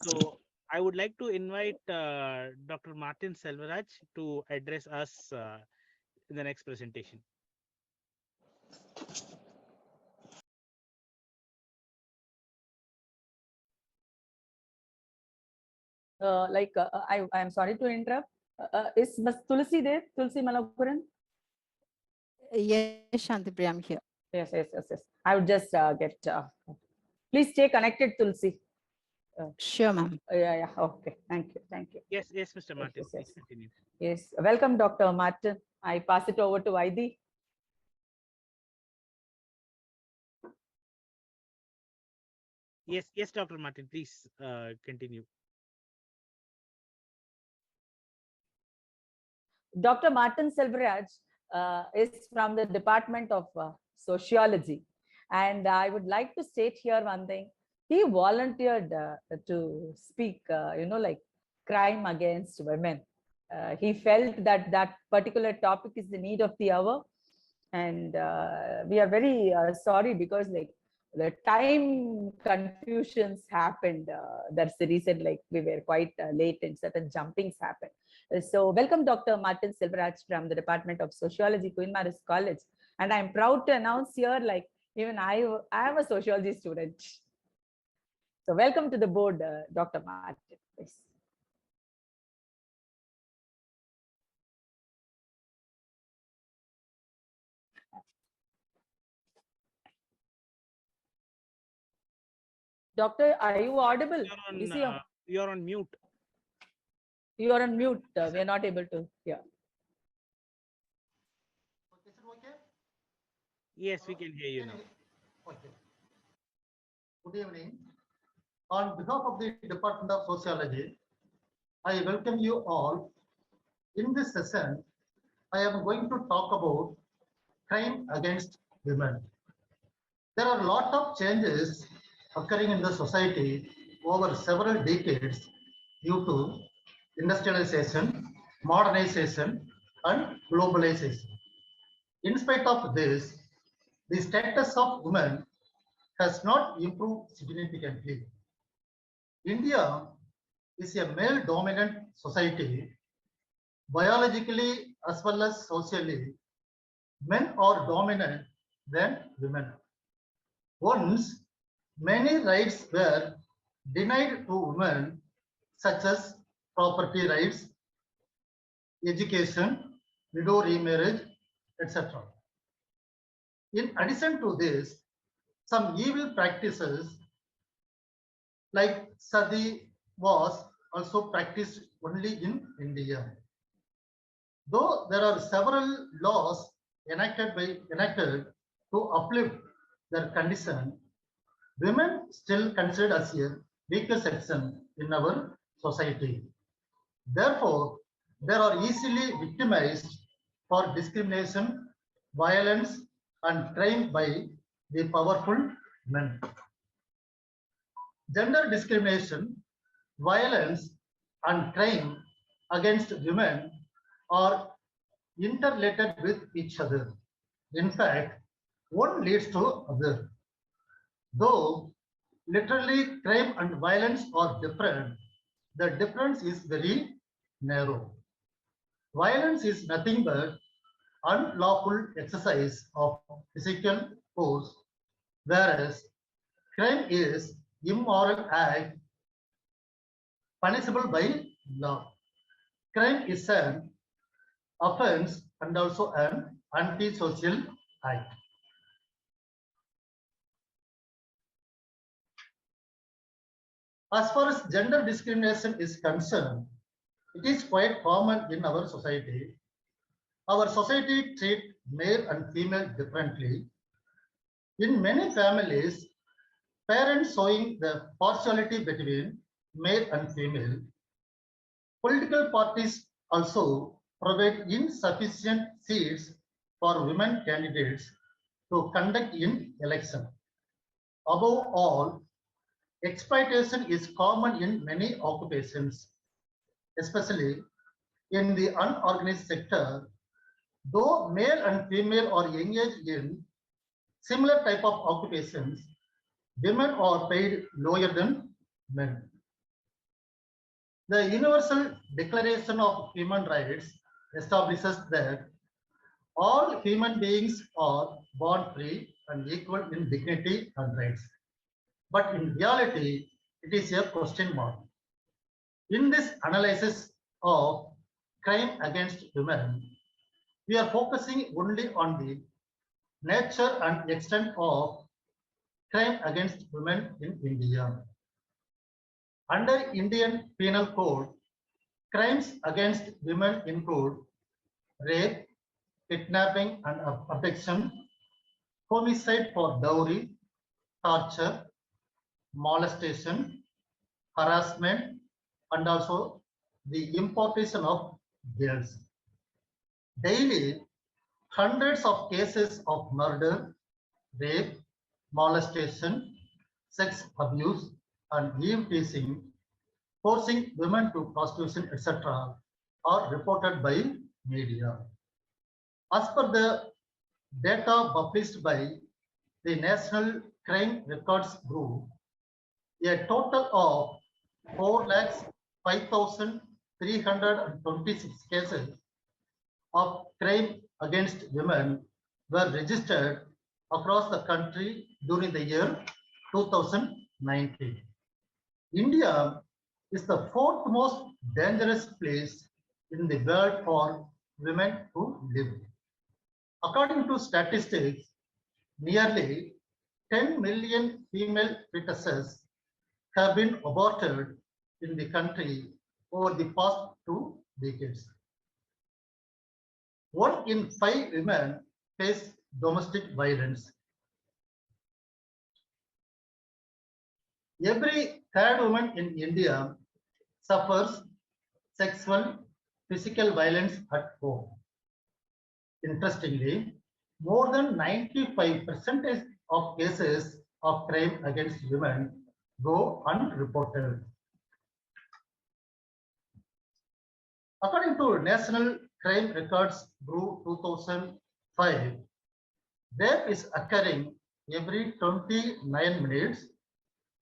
So I would like to invite Dr. Martin Selvaraj to address us in the next presentation. I'm sorry to interrupt. Is Ms. Tulsi there? Tulsi Malapuran? Yes, Shantipriya, I'm here. Yes. I would just get. Please stay connected, Tulsi. Sure, ma'am. Yeah. Okay. Thank you. Yes, Mr. Martin, Yes. please continue. Yes. Welcome, Dr. Martin. I pass it over to Vaidi. Yes, Dr. Martin, please continue. Dr. Martin Selvaraj is from the Department of Sociology. And I would like to state here one thing. He volunteered to speak, like crime against women. He felt that that particular topic is the need of the hour. And we are very sorry because like the time confusions happened. That's the reason like we were quite late and certain jumpings happened. So welcome Dr. Martin Selvaraj from the Department of Sociology, Queen Maris College. And I'm proud to announce here, like even I am a sociology student. So welcome to the board, Dr. Martin. Please. Doctor, are you audible? You're on mute. You are on mute. We are not able to hear. Yes, we can hear you now. Okay. Good evening. On behalf of the Department of Sociology, I welcome you all. In this session, I am going to talk about crime against women. There are a lot of changes occurring in the society over several decades due to industrialization, modernization, and globalization. In spite of this, the status of women has not improved significantly. India is a male-dominant society. Biologically as well as socially, men are dominant than women. Once, many rights were denied to women, such as property rights, education, widow remarriage, etc. In addition to this, some evil practices like sati was also practiced only in India. Though there are several laws enacted to uplift their condition, women still considered as a weaker section in our society. Therefore, they are easily victimized for discrimination, violence, and crime by the powerful men. Gender discrimination, violence, and crime against women are interrelated with each other. In fact, one leads to other. Though literally crime and violence are different, the difference is very narrow. Violence is nothing but unlawful exercise of physical force, whereas crime is immoral act punishable by law. Crime is an offense and also an antisocial act. As far as gender discrimination is concerned, it is quite common in our society. Our society treats male and female differently. In many families, parents showing the partiality between male and female. Political parties also provide insufficient seats for women candidates to conduct in election. Above all, exploitation is common in many occupations, especially in the unorganized sector. Though male and female are engaged in similar type of occupations, women are paid lower than men. The Universal Declaration of Human Rights establishes that all human beings are born free and equal in dignity and rights. But in reality, it is a question mark. In this analysis of crime against women, we are focusing only on the nature and extent of crime against women in India. Under Indian Penal Code, crimes against women include rape, kidnapping and abduction, homicide for dowry, torture, molestation, harassment, and also the importation of girls. Daily, hundreds of cases of murder, rape, molestation, sex abuse, and eve teasing, forcing women to prostitution, etc., are reported by media. As per the data published by the National Crime Records Group, a total of 4,05,326 cases of crime against women were registered across the country during the year 2019. India is the fourth most dangerous place in the world for women to live. According to statistics, nearly 10 million female fetuses have been aborted in the country over the past 2 decades. 1 in 5 women face domestic violence. Every third woman in India suffers sexual, physical violence at home. Interestingly, more than 95% of cases of crime against women go unreported. According to National Crime Records Group 2005, rape is occurring every 29 minutes,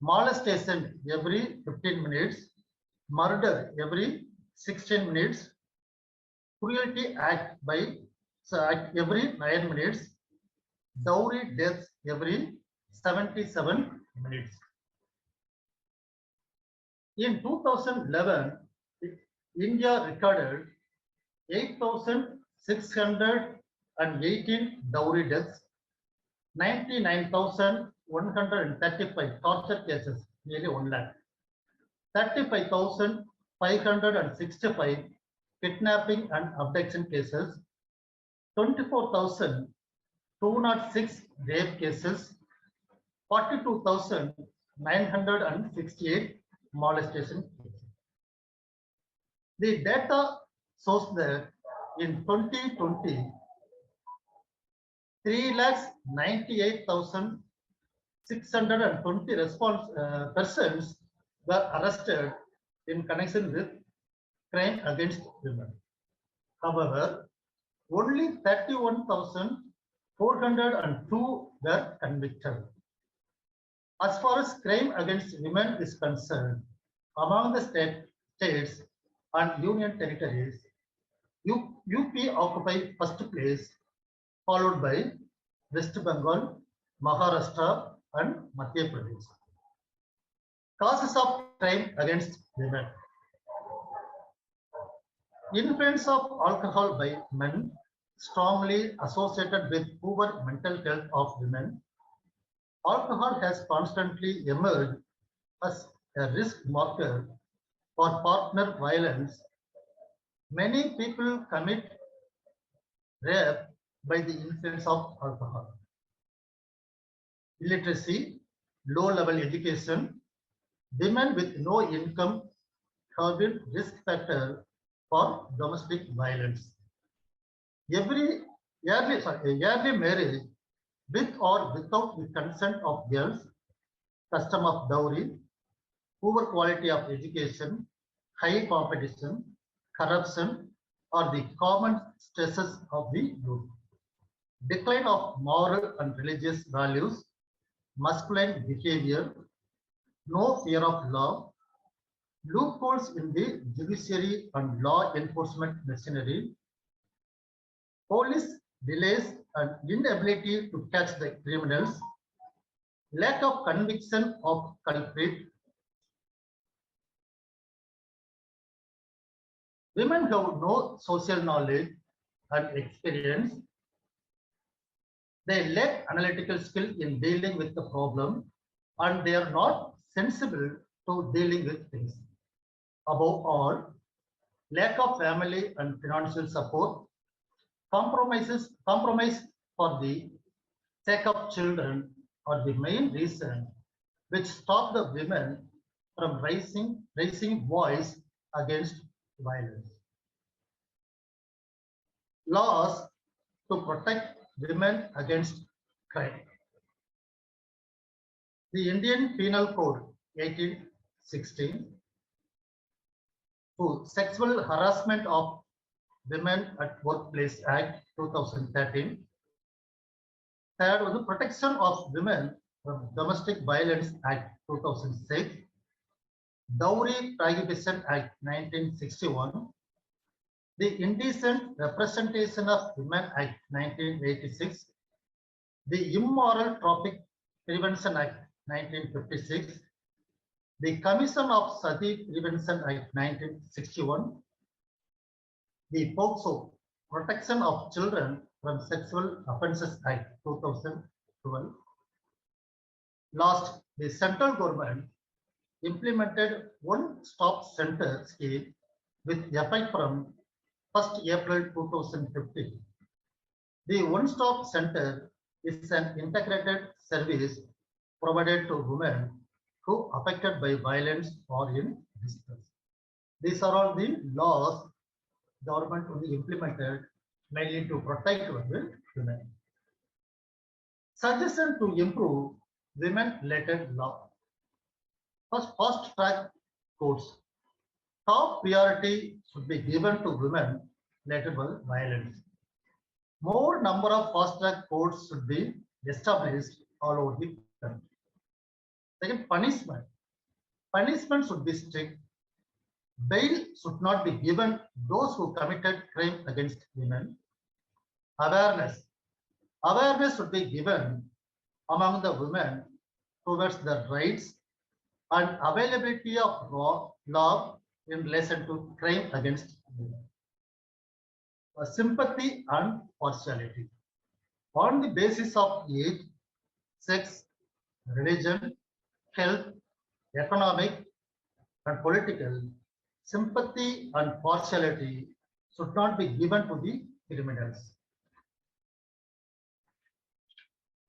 molestation every 15 minutes, murder every 16 minutes, cruelty act every 9 minutes, dowry deaths every 77 minutes. In 2011, India recorded 8,618 dowry deaths, 99,135 torture cases, nearly 1 lakh, 35,565 kidnapping and abduction cases, 24,206 rape cases, 42,968 molestation cases. The data shows that in 2020, 3,98,620 persons were arrested in connection with crime against women. However, only 31,402 were convicted. As far as crime against women is concerned, among the states and union territories, UP occupy first place, followed by West Bengal, Maharashtra, and Madhya Pradesh. Causes of crime against women. Influence of alcohol by men strongly associated with poor mental health of women. Alcohol has constantly emerged as a risk marker for partner violence. Many people commit rape by the influence of alcohol. Illiteracy, low-level education, women with no income have been risk factor for domestic violence. Every yearly marriage with or without the consent of girls, custom of dowry, poor quality of education, high competition, corruption are the common stresses of the youth. Decline of moral and religious values, masculine behavior, no fear of law, loopholes in the judiciary and law enforcement machinery, police delays and inability to catch the criminals, lack of conviction of culprit. Women have no social knowledge and experience. They lack analytical skill in dealing with the problem, and they are not sensible to dealing with things. Above all, lack of family and financial support, compromise for the sake of children are the main reason which stop the women from raising voice against violence. Laws to protect women against crime. The Indian Penal Code 1816 to Sexual Harassment of Women at Workplace Act 2013. Third was the Protection of Women from Domestic Violence Act 2006, Dowry Prohibition Act 1961, the Indecent Representation of Women Act 1986, the Immoral Traffic Prevention Act 1956, the Commission of Sati Prevention Act 1961, the POCSO Protection of Children from Sexual Offences Act 2012. Last, the central government implemented one-stop center scheme with effect from 1st April 2015. The one-stop center is an integrated service provided to women who are affected by violence or in distress. These are all the laws government only implemented mainly to protect women. Suggestion to improve women-related law. First, fast-track courts. Top priority should be given to women-related violence. More number of fast-track courts should be established all over the country. Second, punishment. Punishment should be strict. Bail should not be given those who committed crime against women. Awareness. Awareness should be given among the women towards the rights and availability of law in relation to crime against women. Sympathy and partiality. On the basis of age, sex, religion, health, economic, and political, sympathy and partiality should not be given to the criminals.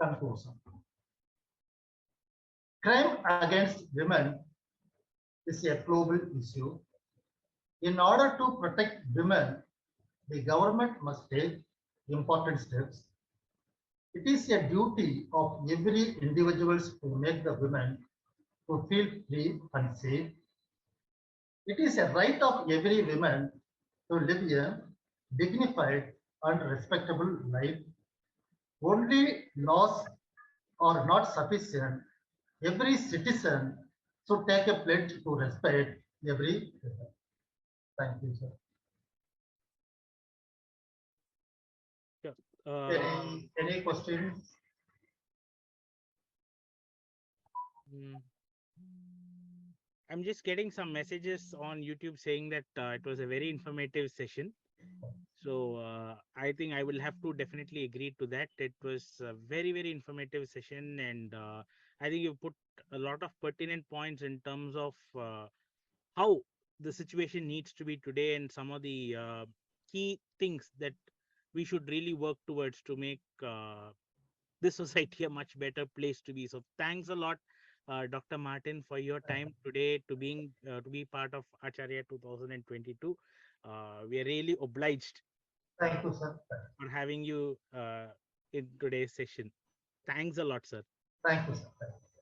Conclusion. Crime against women is a global issue. In order to protect women, the government must take important steps. It is a duty of every individual to make the women to feel free and safe. It is a right of every woman to live a dignified and respectable life. Only laws are not sufficient. Every citizen should take a pledge to respect every woman. Thank you, sir. Any questions? I'm just getting some messages on YouTube saying that it was a very informative session. So I think I will have to definitely agree to that. It was a very, very informative session. And I think you put a lot of pertinent points in terms of how the situation needs to be today and some of the key things that we should really work towards to make this society a much better place to be. So thanks a lot, Dr. Martin, for your time today to be part of Acharya 2022. We are really obliged. Thank you, sir. For having you in today's session. Thanks a lot, sir. Thank you, sir.